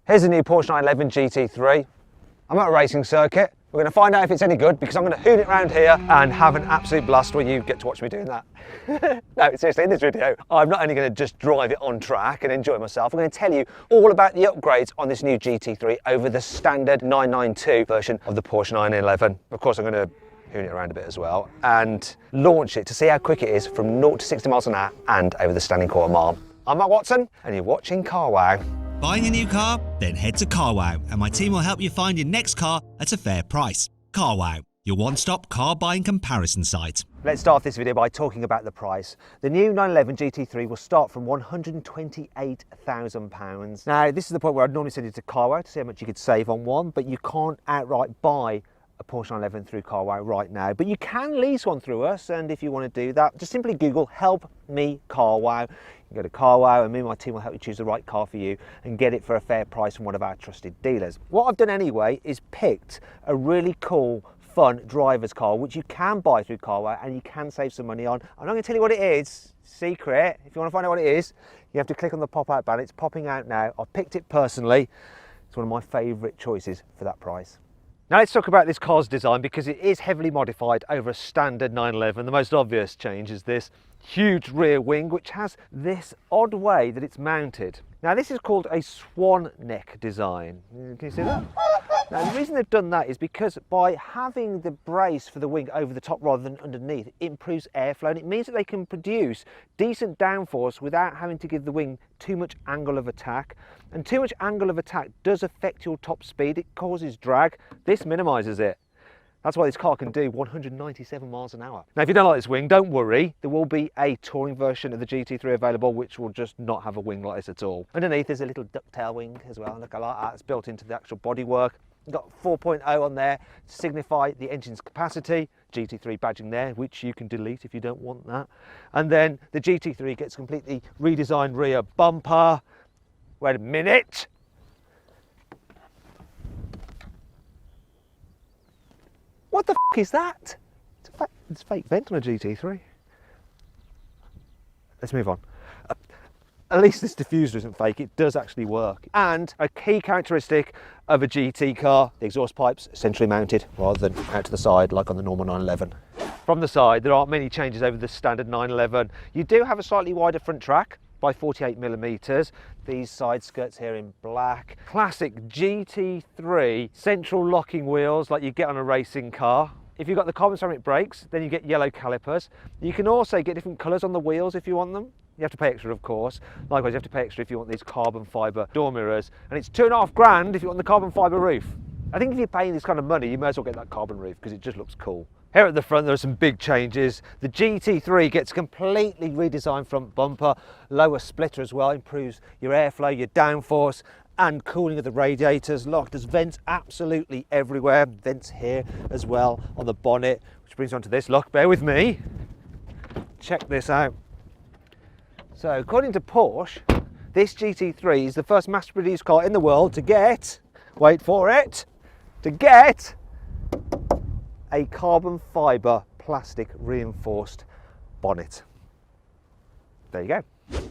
Here's a new Porsche 911 GT3. I'm at a racing circuit. We're going to find out if it's any good because I'm going to hoon it around here and have an absolute blast when you get to watch me doing that. No, seriously, in this video, I'm not only going to just drive it on track and enjoy myself, I'm going to tell you all about the upgrades on this new GT3 over the standard 992 version of the Porsche 911. Of course, I'm going to hoon it around a bit as well and launch it to see how quick it is from 0 to 60 miles an hour and over the standing quarter mile. I'm Matt Watson and you're watching CarWow. Buying a new car? Then head to CarWow and my team will help you find your next car at a fair price. CarWow, your one-stop car buying comparison site. Let's start this video by talking about the price. The new 911 GT3 will start from £128,000. Now, this is the point where I'd normally send you to CarWow to see how much you could save on one, but you can't outright buy a Porsche 911 through CarWow right now, but you can lease one through us, and if you want to do that, just simply Google "Help Me CarWow." You can go to CarWow and me and my team will help you choose the right car for you and get it for a fair price from one of our trusted dealers. What I've done anyway is picked a really cool, fun driver's car which you can buy through CarWow and you can save some money on. I'm not going to tell you what it is, secret. If you want to find out what it is, you have to click on the pop-out banner. It's popping out now. I've picked it personally. It's one of my favourite choices for that price. Now let's talk about this car's design because it is heavily modified over a standard 911. The most obvious change is this huge rear wing which has this odd way that it's mounted. Now this is called a swan neck design. Can you see that? Now the reason they've done that is because by having the brace for the wing over the top rather than underneath, it improves airflow and it means that they can produce decent downforce without having to give the wing too much angle of attack. And too much angle of attack does affect your top speed. It causes drag. This minimises it. That's why this car can do 197 miles an hour. Now, if you don't like this wing, don't worry. There will be a touring version of the GT3 available, which will just not have a wing like this at all. Underneath, there's a little ducktail wing as well. Look, I like that. It's built into the actual bodywork. You've got 4.0 on there to signify the engine's capacity. GT3 badging there, which you can delete if you don't want that. And then the GT3 gets completely redesigned rear bumper. Wait a minute. What the f is that? It's a fake vent on a GT3. Let's move on. At least this diffuser isn't fake, it does actually work. And a key characteristic of a GT car, the exhaust pipes centrally mounted rather than out to the side like on the normal 911. From the side, there aren't many changes over the standard 911. You do have a slightly wider front track by 48mm. These side skirts here in black. Classic GT3 central locking wheels like you get on a racing car. If you've got the carbon ceramic brakes, then you get yellow calipers. You can also get different colours on the wheels if you want them. You have to pay extra, of course. Likewise, you have to pay extra if you want these carbon fibre door mirrors. And it's £2,500 if you want the carbon fibre roof. I think if you're paying this kind of money, you may as well get that carbon roof because it just looks cool. Here at the front, there are some big changes. The GT3 gets completely redesigned front bumper, lower splitter as well, improves your airflow, your downforce, and cooling of the radiators. Look, there's vents absolutely everywhere. Vents here as well on the bonnet, which brings on to this. Look, bear with me. Check this out. So, according to Porsche, this GT3 is the first mass-produced car in the world to get, wait for it, to get a carbon fibre plastic reinforced bonnet. There you go.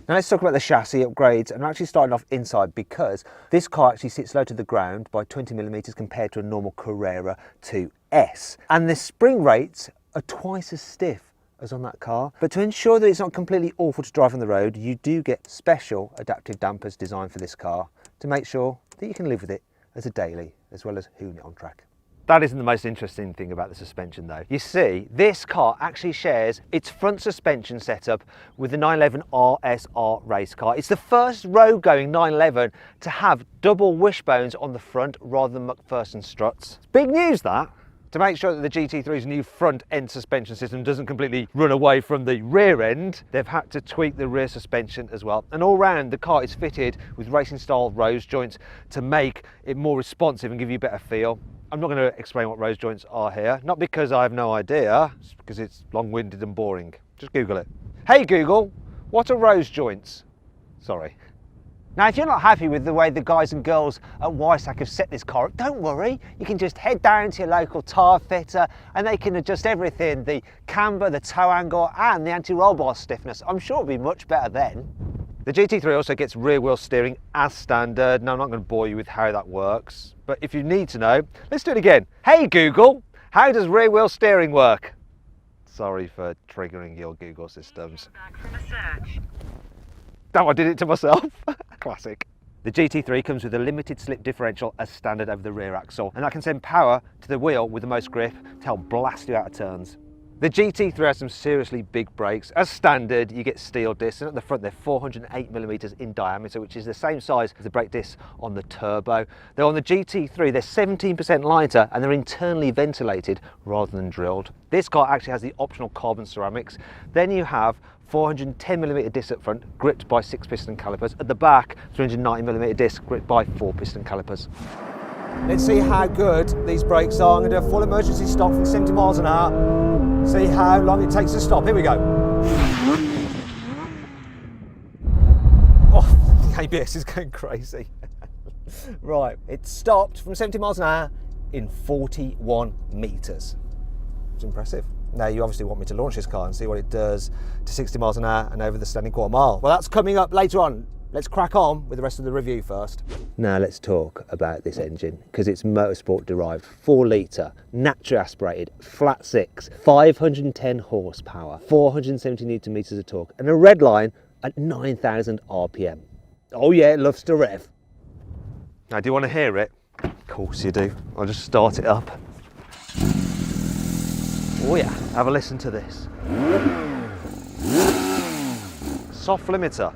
Now let's talk about the chassis upgrades, and I'm actually starting off inside because this car actually sits low to the ground by 20mm compared to a normal Carrera 2S. And the spring rates are twice as stiff as on that car. But to ensure that it's not completely awful to drive on the road, you do get special adaptive dampers designed for this car to make sure that you can live with it as a daily as well as hoon it on track. That isn't the most interesting thing about the suspension though. You see, this car actually shares its front suspension setup with the 911 RSR race car. It's the first road-going 911 to have double wishbones on the front rather than McPherson struts. It's big news that. To make sure that the GT3's new front end suspension system doesn't completely run away from the rear end, they've had to tweak the rear suspension as well. And all round, the car is fitted with racing style rose joints to make it more responsive and give you a better feel. I'm not going to explain what rose joints are here, not because I have no idea, it's because it's long-winded and boring. Just Google it. Hey Google, what are rose joints? Sorry. Now, if you're not happy with the way the guys and girls at Weissach have set this car up, don't worry. You can just head down to your local tyre fitter and they can adjust everything, the camber, the toe angle and the anti-roll bar stiffness. I'm sure it'll be much better then. The GT3 also gets rear wheel steering as standard. Now I'm not going to bore you with how that works, but if you need to know, let's do it again. Hey Google, how does rear wheel steering work? Sorry for triggering your Google systems. Back from a search. Oh, I did it to myself. Classic. The GT3 comes with a limited slip differential as standard over the rear axle, and that can send power to the wheel with the most grip to help blast you out of turns. The GT3 has some seriously big brakes. As standard, you get steel discs, and at the front they're 408mm in diameter, which is the same size as the brake discs on the turbo. Though on the GT3, they're 17% lighter and they're internally ventilated rather than drilled. This car actually has the optional carbon ceramics. Then you have 410mm discs at front, gripped by 6-piston calipers. At the back, 390mm discs gripped by 4-piston calipers. Let's see how good these brakes are. I'm going to do a full emergency stop from 70 miles an hour. See how long it takes to stop. Here we go. Oh, the ABS is going crazy. Right, it stopped from 70 miles an hour in 41 metres. It's impressive. Now you obviously want me to launch this car and see what it does to 60 miles an hour and over the standing quarter mile. Well, that's coming up later on. Let's crack on with the rest of the review first. Now let's talk about this engine, because it's motorsport derived, 4 litre, naturally aspirated, flat 6, 510 horsepower, 470 newton meters of torque, and a red line at 9,000 RPM. Oh yeah, it loves to rev. Now do you want to hear it? Of course you do. I'll just start it up. Oh yeah, have a listen to this. Soft limiter.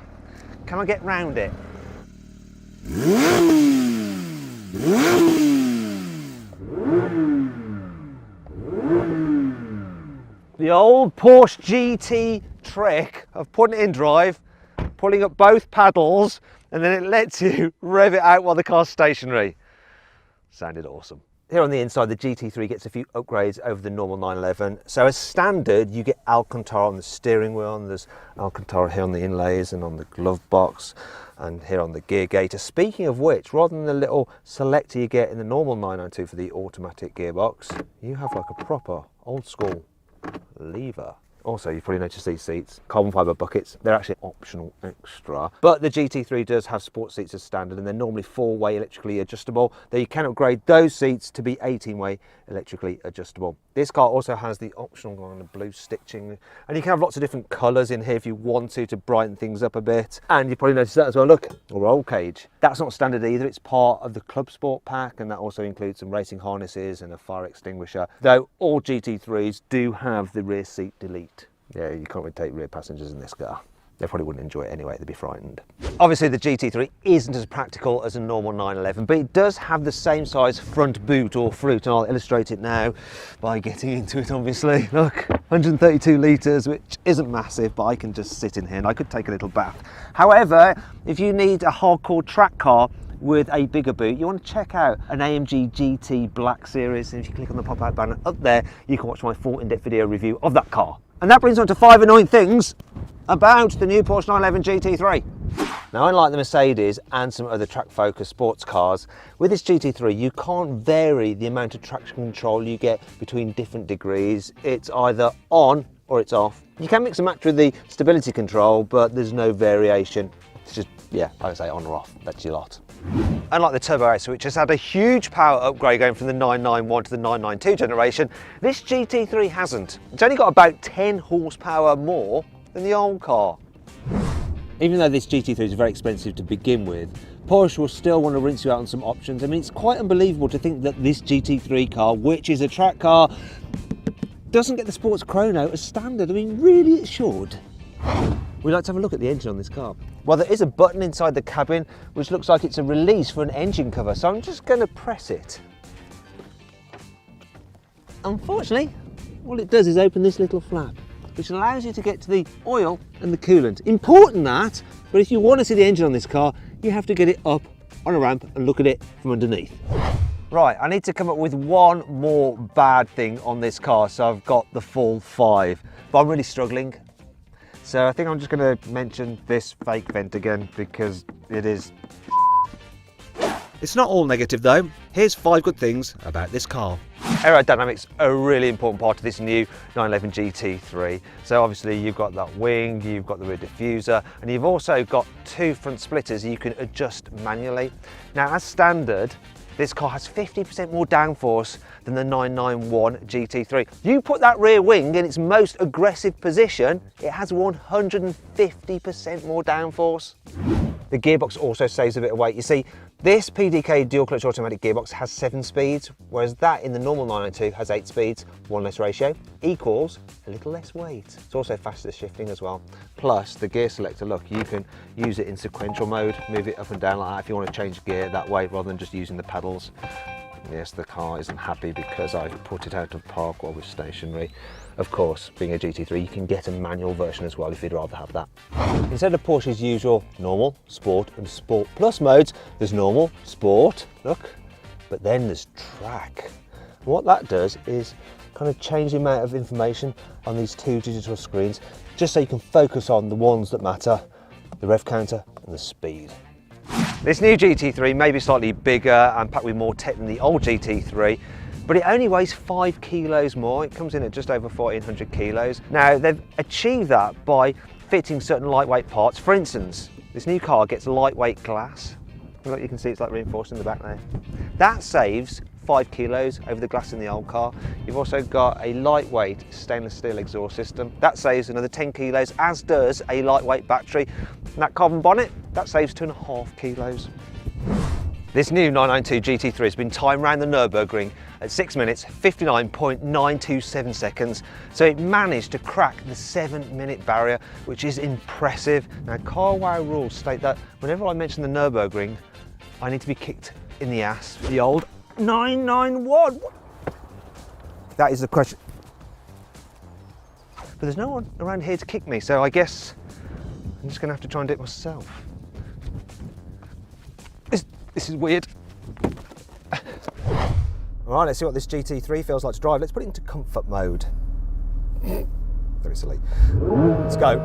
Can I get round it? The old Porsche GT trick of putting it in drive, pulling up both paddles, and then it lets you rev it out while the car's stationary. Sounded awesome. Here on the inside, the GT3 gets a few upgrades over the normal 911. So as standard, you get Alcantara on the steering wheel, and there's Alcantara here on the inlays and on the glove box, and here on the gear gaiter. Speaking of which, rather than the little selector you get in the normal 992 for the automatic gearbox, you have like a proper old school lever. Also, you've probably noticed these seats, carbon fibre buckets, they're actually optional extra. But the GT3 does have sport seats as standard, and they're normally 4-way electrically adjustable, though you can upgrade those seats to be 18-way electrically adjustable. This car also has the optional kind of blue stitching, and you can have lots of different colours in here if you want to brighten things up a bit. And you probably noticed that as well, look, a roll cage. That's not standard either, it's part of the Club Sport pack, and that also includes some racing harnesses and a fire extinguisher, though all GT3s do have the rear seat delete. Yeah, you can't really take rear passengers in this car. They probably wouldn't enjoy it anyway, they'd be frightened. Obviously the GT3 isn't as practical as a normal 911, but it does have the same size front boot or fruit, and I'll illustrate it now by getting into it obviously. Look, 132 litres, which isn't massive, but I can just sit in here and I could take a little bath. However, if you need a hardcore track car with a bigger boot, you want to check out an AMG GT Black Series, and if you click on the pop-out banner up there, you can watch my full in-depth video review of that car. And that brings on to 5 annoying things about the new Porsche 911 GT3. Now, unlike the Mercedes and some other track-focused sports cars, with this GT3 you can't vary the amount of traction control you get between different degrees. It's either on or it's off. You can mix and match with the stability control, but there's no variation. It's just, yeah, like I say, on or off, that's your lot. Unlike the Turbo Racer, which has had a huge power upgrade going from the 991 to the 992 generation, this GT3 hasn't. It's only got about 10 horsepower more than the old car. Even though this GT3 is very expensive to begin with, Porsche will still want to rinse you out on some options. I mean, it's quite unbelievable to think that this GT3 car, which is a track car, doesn't get the sports chrono as standard. I mean, really it should. We'd like to have a look at the engine on this car. Well, there is a button inside the cabin which looks like it's a release for an engine cover, so I'm just going to press it. Unfortunately, all it does is open this little flap, which allows you to get to the oil and the coolant. Important that, but if you want to see the engine on this car, you have to get it up on a ramp and look at it from underneath. Right, I need to come up with one more bad thing on this car, so I've got the full 5, but I'm really struggling. So I think I'm just going to mention this fake vent again, because it is... It's not all negative though. here's 5 good things about this car. Aerodynamics are a really important part of this new 911 GT3. So obviously you've got that wing, you've got the rear diffuser, and you've also got 2 front splitters you can adjust manually. Now, as standard, this car has 50% more downforce than the 991 GT3. You put that rear wing in its most aggressive position, it has 150% more downforce. The gearbox also saves a bit of weight. You see, this PDK dual clutch automatic gearbox has 7 speeds, whereas that in the normal 992 has 8 speeds, 1 less ratio, equals a little less weight. It's also faster shifting as well. Plus the gear selector, look, you can use it in sequential mode, move it up and down like that if you want to change gear that way rather than just using the pedals. Yes, the car isn't happy because I've put it out of park while we're stationary. Of course, being a GT3, you can get a manual version as well if you'd rather have that. Instead of Porsche's usual normal, sport and sport plus modes, there's normal, sport, look, but then there's track. And what that does is kind of change the amount of information on these 2 digital screens, just so you can focus on the ones that matter, the rev counter and the speed. This new GT3 may be slightly bigger and packed with more tech than the old GT3, but it only weighs 5 kilos more. It comes in at just over 1400 kilos. Now, they've achieved that by fitting certain lightweight parts. For instance, this new car gets lightweight glass. Look, you can see it's like reinforced in the back there. That saves 5 kilos over the glass in the old car. You've also got a lightweight stainless steel exhaust system. That saves another 10 kilos, as does a lightweight battery. And that carbon bonnet, that saves 2.5 kilos. This new 992 GT3 has been timed around the Nürburgring at 6 minutes, 59.927 seconds. So it managed to crack the 7-minute barrier, which is impressive. Now, carwow rules state that whenever I mention the Nürburgring, I need to be kicked in the ass. The old 991. That is the question. But there's no one around here to kick me, so I guess I'm just gonna have to try and do it myself. This is weird. All right, let's see what this GT3 feels like to drive. Let's put it into comfort mode. Very silly. Let's go.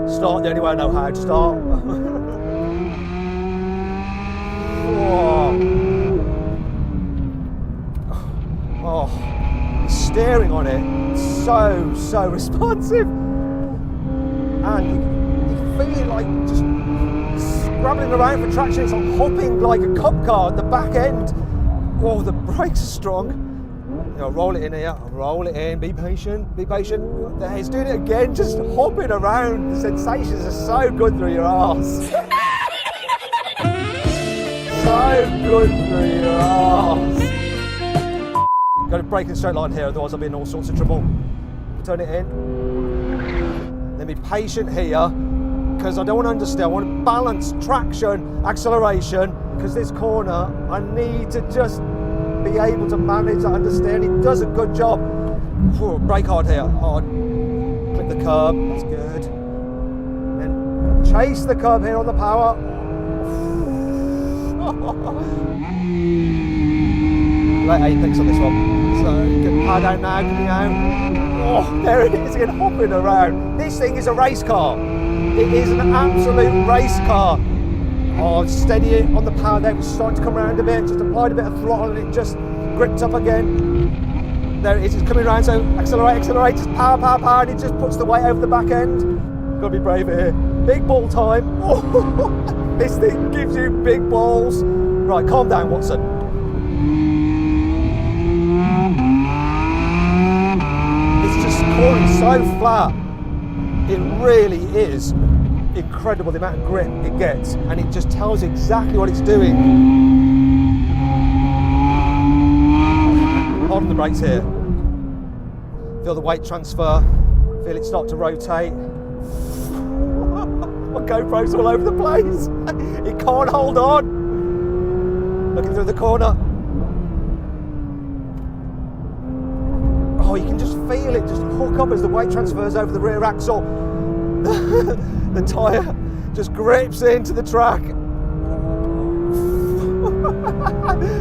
Start the only way I know how to start. Oh, the steering on it, so responsive. And you feel it like just scrabbling around for traction. It's like hopping like a cop car at the back end. Oh, the brakes are strong. You know, roll it in here, roll it in, be patient, be patient. There, he's doing it again, just hopping around. The sensations are so good through your arse. So good through your arse. You've got to brake in straight line here, otherwise I'll be in all sorts of trouble. Turn it in. Then be patient here, because I don't want to understand. I want to balance traction, acceleration, because this corner, I need to just be able to manage that understand. It does a good job. Brake hard here, hard. Clip the curb, that's good. Then chase the curb here on the power. Late apex on this one. So get the power down now, coming out. Oh, there it is again, hopping around. This thing is a race car. It is an absolute race car. Oh, steady it on the power there. It's starting to come around a bit. Just applied a bit of throttle and it just gripped up again. There it is, it's coming around. So accelerate, accelerate. Just power, power, power. And it just puts the weight over the back end. Got to be brave here. Big ball time. Oh, this thing gives you big balls. Right, calm down, Watson. It's just scoring so flat. It really is incredible the amount of grip it gets, and it just tells you exactly what it's doing. Hold on the brakes here. Feel the weight transfer. Feel it start to rotate. My GoPro's all over the place. It can't hold on. Looking through the corner. Oh, you can just feel it just hook up as the weight transfers over the rear axle. The tyre just grips into the track.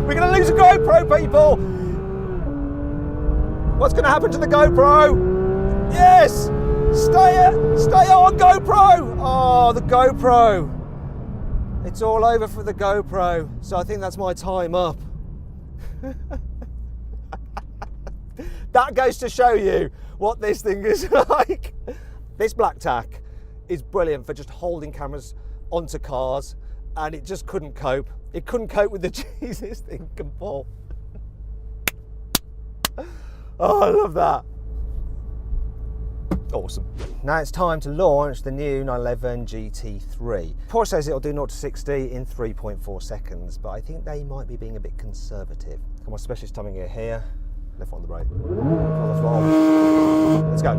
We're going to lose a GoPro, people. What's going to happen to the GoPro? Yes! Stay on, GoPro! Oh, the GoPro. It's all over for the GoPro. So I think that's my time up. That goes to show you what this thing is like. This black tack is brilliant for just holding cameras onto cars, and it just couldn't cope. It couldn't cope with the G's this thing can pull. Oh, I love that. Awesome. Now it's time to launch the new 911 GT3. Porsche says it'll do 0 to 60 in 3.4 seconds, but I think they might be being a bit conservative. Come on, specialist timing gear here. Left foot on the brake. On the throttle. Let's go.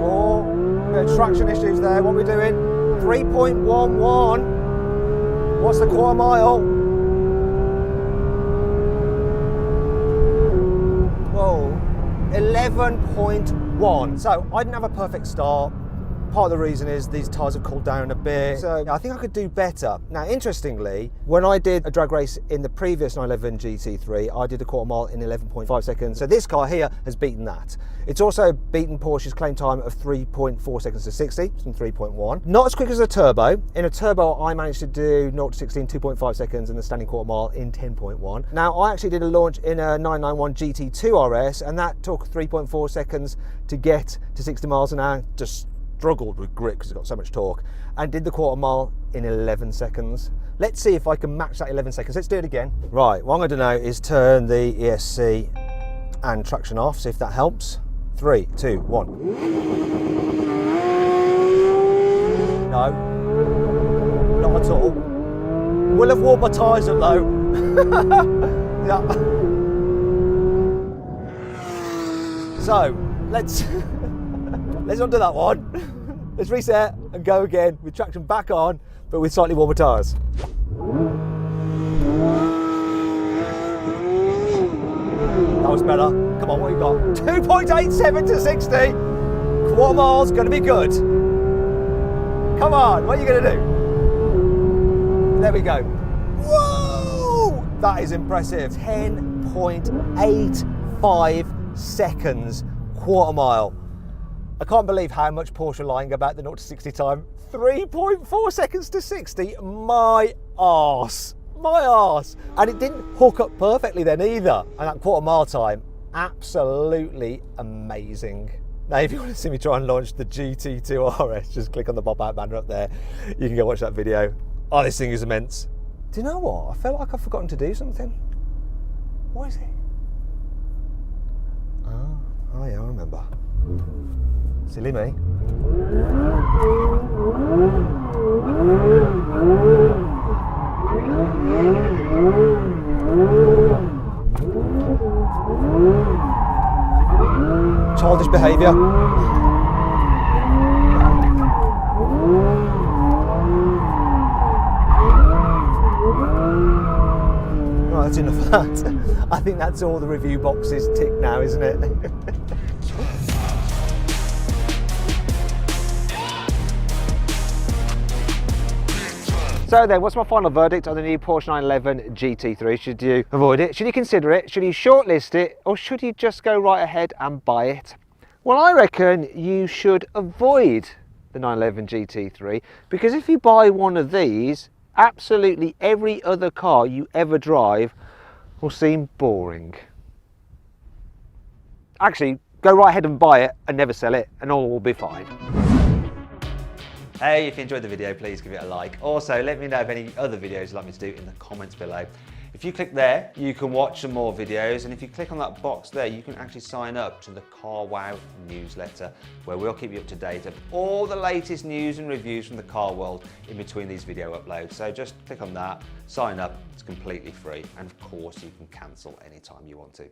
Oh, bit of traction issues there. What are we doing? 3.11. What's the quarter mile? Whoa. 11.1. So I didn't have a perfect start. Part of the reason is these tyres have cooled down a bit, so I think I could do better. Now, interestingly, when I did a drag race in the previous 911 GT3, I did a quarter mile in 11.5 seconds. So this car here has beaten that. It's also beaten Porsche's claim time of 3.4 seconds to 60, from 3.1. Not as quick as a turbo. In a turbo, I managed to do 0 to 60 in 2.5 seconds and the standing quarter mile in 10.1. Now, I actually did a launch in a 991 GT2 RS, and that took 3.4 seconds to get to 60 miles an hour. Just struggled with grip because it's got so much torque, and did the quarter mile in 11 seconds. Let's see if I can match that 11 seconds. Let's do it again. Right, what I'm going to do now is turn the ESC and traction off, see if that helps. 3, 2, 1. No, not at all. Will have warmed my tyres up though. Yeah. So, let's undo that one. Let's reset and go again with traction back on, but with slightly warmer tyres. That was better. Come on, what you got? 2.87 to 60. Quarter mile's going to be good. Come on, what are you going to do? There we go. Whoa! That is impressive. 10.85 seconds quarter mile. I can't believe how much Porsche are lying about the 0 to 60 time. 3.4 seconds to 60. My arse. My arse. And it didn't hook up perfectly then either. And that quarter mile time, absolutely amazing. Now, if you want to see me try and launch the GT2 RS, just click on the pop-out banner up there. You can go watch that video. Oh, this thing is immense. Do you know what? I felt like I've forgotten to do something. What is it? Oh yeah, I remember. Silly me. Childish behaviour. Right, that's enough of that. I think that's all the review boxes ticked now, isn't it? So then, what's my final verdict on the new Porsche 911 GT3? Should you avoid it? Should you consider it? Should you shortlist it? Or should you just go right ahead and buy it? Well, I reckon you should avoid the 911 GT3, because if you buy one of these, absolutely every other car you ever drive will seem boring. Actually, go right ahead and buy it and never sell it, and all will be fine. Hey, if you enjoyed the video, please give it a like. Also, let me know of any other videos you'd like me to do in the comments below. If you click there, you can watch some more videos, and if you click on that box there, you can actually sign up to the CarWow newsletter, where we'll keep you up to date of all the latest news and reviews from the car world in between these video uploads. So just click on that, sign up, it's completely free, and of course you can cancel anytime you want to.